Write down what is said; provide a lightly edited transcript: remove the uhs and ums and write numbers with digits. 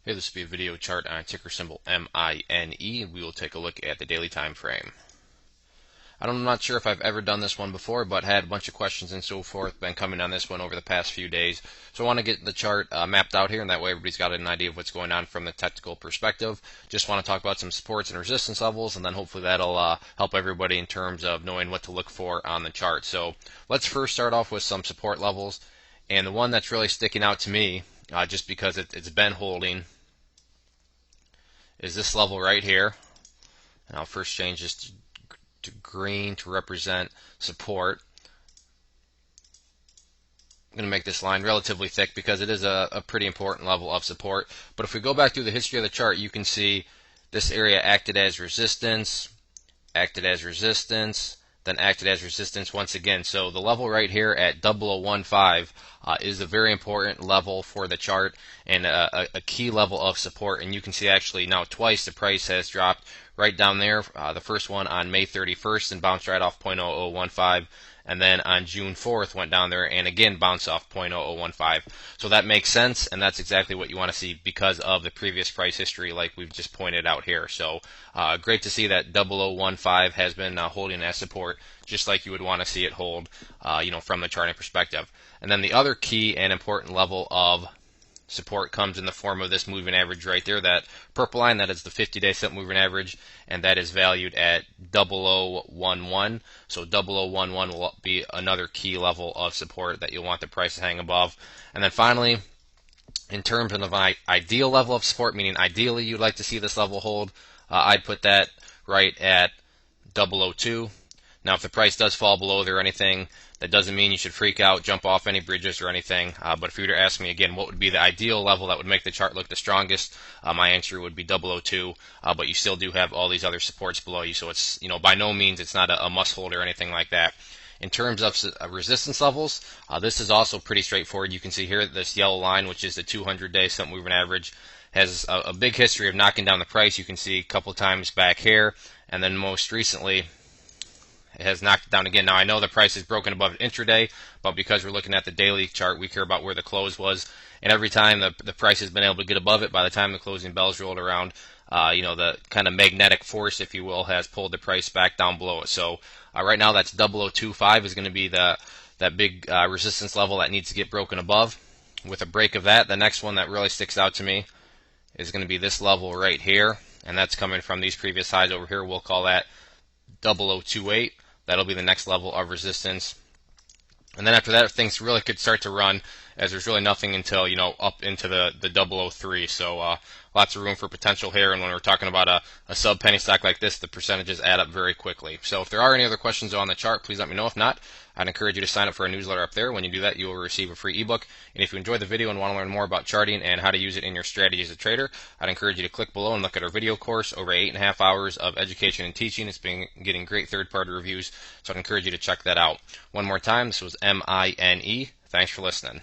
Here, this will be a video chart on ticker symbol MINE. We will take a look at the daily time frame. I'm not sure if I've ever done this one before, but had a bunch of questions and so forth been coming on this one over the past few days. So I want to get the chart mapped out here, and that way everybody's got an idea of what's going on from the technical perspective. Just want to talk about some supports and resistance levels, and then hopefully that'll help everybody in terms of knowing what to look for on the chart. So let's first start off with some support levels, and the one that's really sticking out to me, just because it's been holding, is this level right here. And I'll first change this to green to represent support. I'm going to make this line relatively thick because it is a pretty important level of support. But if we go back through the history of the chart, you can see this area acted as resistance, then acted as resistance once again. So the level right here at 0015 is a very important level for the chart and a key level of support. And you can see actually now twice the price has dropped right down there. The first one on May 31st and bounced right off 0.0015. And then on June 4th went down there and again bounced off 0.0015. So that makes sense, and that's exactly what you want to see because of the previous price history like we've just pointed out here. So great to see that 0015 has been holding as support just like you would want to see it hold from the charting perspective. And then the other key and important level of support comes in the form of this moving average right there, that purple line. That is the 50-day simple moving average, and that is valued at 0011. So 0011 will be another key level of support that you'll want the price to hang above. And then finally, in terms of an ideal level of support, meaning ideally you'd like to see this level hold, I'd put that right at 002. Now, if the price does fall below there or anything, that doesn't mean you should freak out, jump off any bridges or anything. But if you were to ask me again, what would be the ideal level that would make the chart look the strongest, my answer would be 002. But you still do have all these other supports below you, so it's by no means it's not a must hold or anything like that. In terms of resistance levels, this is also pretty straightforward. You can see here this yellow line, which is the 200-day simple moving average, has a big history of knocking down the price. You can see a couple times back here, and then most recently it has knocked it down again. Now, I know the price is broken above intraday, but because we're looking at the daily chart, we care about where the close was. And every time the price has been able to get above it, by the time the closing bells rolled around, the kind of magnetic force, if you will, has pulled the price back down below it. So right now, that's 0025 is going to be that big resistance level that needs to get broken above. With a break of that, the next one that really sticks out to me is going to be this level right here, and that's coming from these previous highs over here. We'll call that 0028. That'll be the next level of resistance. And then after that, things really could start to run, as there's really nothing until up into the 003. So lots of room for potential here. And when we're talking about a sub penny stock like this, the percentages add up very quickly. So if there are any other questions on the chart, please let me know. If not, I'd encourage you to sign up for a newsletter up there. When you do that, you will receive a free ebook. And if you enjoyed the video and want to learn more about charting and how to use it in your strategy as a trader, I'd encourage you to click below and look at our video course. Over 8.5 hours of education and teaching. It's been getting great third-party reviews, so I'd encourage you to check that out. One more time, this was MINE. Thanks for listening.